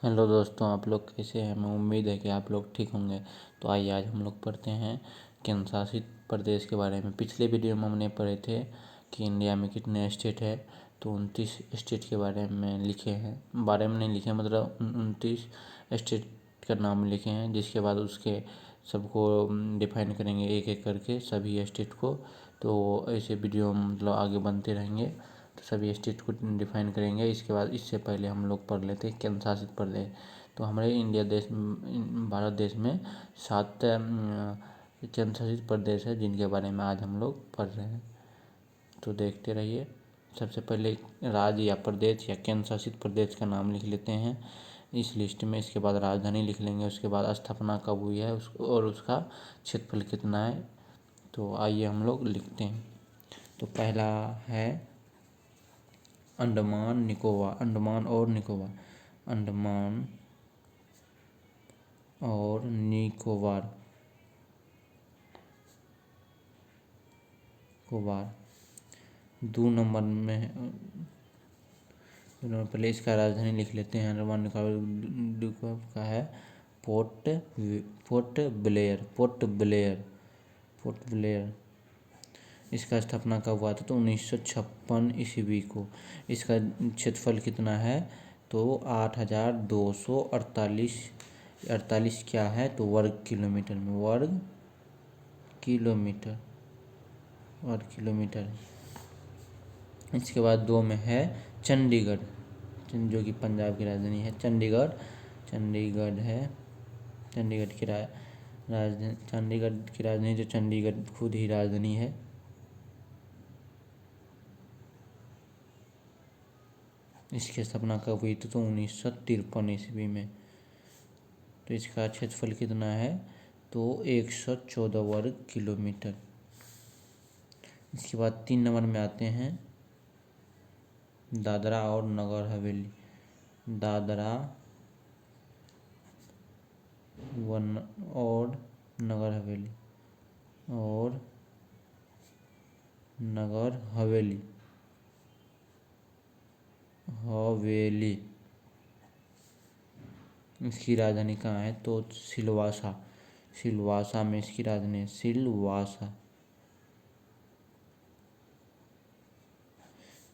Hello दोस्तों, आप लोग कैसे हैं। मैं उम्मीद है कि आप लोग ठीक होंगे। तो आइए आज हम लोग पढ़ते हैं केंद्र शासित प्रदेश के बारे में। पिछले वीडियो में हमने पढ़े थे कि इंडिया में कितने स्टेट है। तो 29 स्टेट के बारे में लिखे हैं, बारे में नहीं लिखे मतलब 29 स्टेट का नाम लिखे हैं, जिसके बाद उसके सबको डिफाइन करेंगे एक एक करके सभी स्टेट को। तो ऐसे वीडियो मतलब आगे बनते रहेंगे, तो सभी स्टेट को डिफाइन करेंगे। इसके बाद इससे पहले हम लोग पढ़ लेते हैं केंद्र शासित प्रदेश। तो हमारे इंडिया देश भारत देश में 7 केंद्र शासित प्रदेश है, जिनके बारे में आज हम लोग पढ़ रहे हैं। तो देखते रहिए। सबसे पहले राज्य या प्रदेश या केंद्र शासित प्रदेश का नाम लिख लेते हैं इस लिस्ट में। इसके बाद राजधानी लिख लेंगे, उसके बाद स्थापना कब हुई है और उसका क्षेत्रफल कितना है। तो आइए हम लोग लिखते हैं। तो पहला है अंडमान निकोबार। अंडमान और निकोबार कोबार 2 नंबर में। पहले इसका राजधानी लिख लेते हैं। अंडमान निकोबार का है पोर्ट ब्लेयर। इसका स्थापना कब हुआ था? तो 1956 ईस्वी को। इसका क्षेत्रफल कितना है? तो 8,248 क्या है? तो वर्ग किलोमीटर में। वर्ग किलोमीटर। इसके बाद 2 में है चंडीगढ़, जो कि पंजाब की राजधानी है। चंडीगढ़ है। चंडीगढ़ की राजधानी जो चंडीगढ़ खुद ही राजधानी है। इसकी स्थापना कब हुई थी? तो 1953 ईस्वी में। तो इसका क्षेत्रफल कितना है? तो 114 वर्ग किलोमीटर। इसके बाद 3 नंबर में आते हैं दादरा और नगर हवेली। दादरा और नगर हवेली इसकी राजधानी कहाँ है? तो सिलवासा में इसकी राजधानी है। सिलवासा।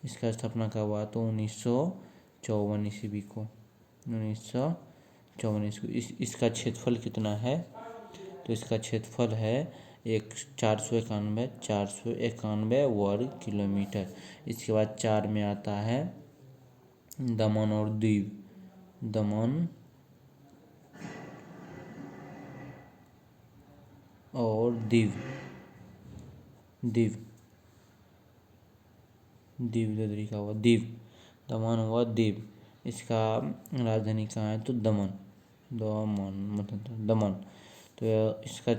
इसका स्थापना कब हुआ? तो 1954 ईस्वी को। 1954 को। इसका क्षेत्रफल कितना है? तो इसका क्षेत्रफल है 491 वर्ग किलोमीटर। इसके बाद 4 में आता है दमन और दीव। दमन व दीव। इसका राजधानी कहाँ है? तो दमन। तो इसका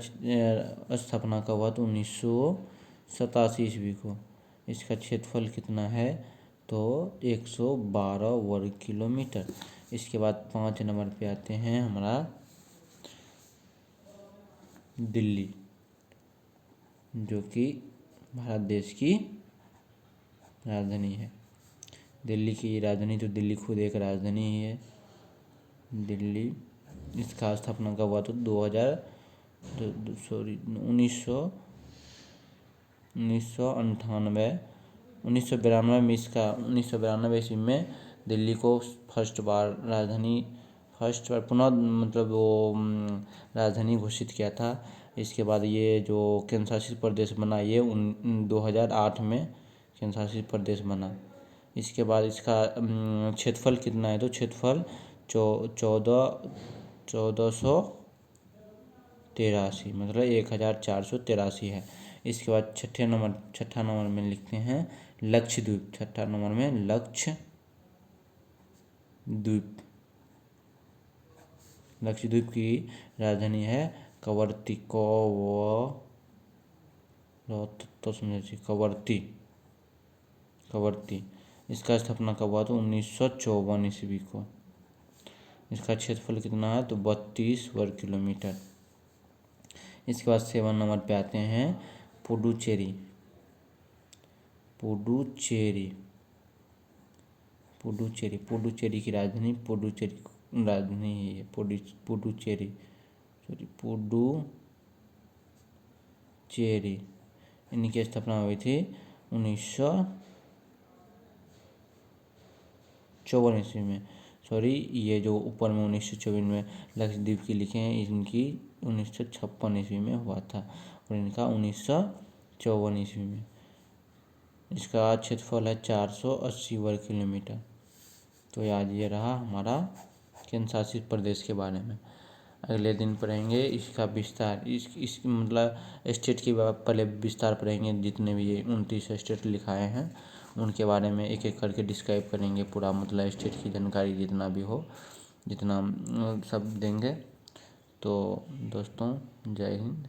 स्थापना कब हुआ? तो 1987 ईस्वी को। इसका क्षेत्रफल कितना है? तो 112 वर्ग किलोमीटर। इसके बाद 5 नंबर पे आते हैं हमारा दिल्ली, जो कि भारत देश की राजधानी है। दिल्ली की राजधानी, तो दिल्ली खुद एक राजधानी ही है। दिल्ली। इसका स्थापना कब हुआ? तो 1992 में। इसका 1992 ईस्वी में दिल्ली को फर्स्ट बार पुनः मतलब वो राजधानी घोषित किया था। इसके बाद ये जो केंद्र शासित प्रदेश बना, ये 2008 में केंद्र शासित प्रदेश बना। इसके बाद इसका क्षेत्रफल कितना है? तो क्षेत्रफल 1483 मतलब 1483 है। इसके बाद छठा नंबर में लिखते हैं लक्षद्वीप। छठा नंबर में लक्षद्वीप की राजधानी है कवरत्ती। कवरत्ती। इसका स्थापना कब हुआ? तो 1954 ईस्वी को। इसका क्षेत्रफल कितना है? तो 32 वर्ग किलोमीटर। इसके बाद 7 नंबर पे आते हैं पुडुचेरी की राजधानी पुडुचेरी राजधानी है ये पुडुचेरी, सॉरी पुडुचेरी। इनकी स्थापना हुई थी 1954 ईस्वी में। सॉरी, ये जो ऊपर में 1954 में लक्षद्वीप की लिखे हैं, इनकी 1956 ईस्वी में हुआ था और इनका 1954 ईस्वी में। इसका क्षेत्रफल है 480 वर्ग किलोमीटर। तो आज ये रहा हमारा केंद्र शासित प्रदेश के बारे में। अगले दिन पढ़ेंगे इसका विस्तार, इस मतलब स्टेट की पहले विस्तार पढ़ेंगे। जितने भी ये 29 स्टेट लिखाए हैं उनके बारे में एक एक करके डिस्क्राइब करेंगे पूरा, मतलब स्टेट की जानकारी जितना भी हो, जितना सब देंगे। तो दोस्तों, जय हिंद।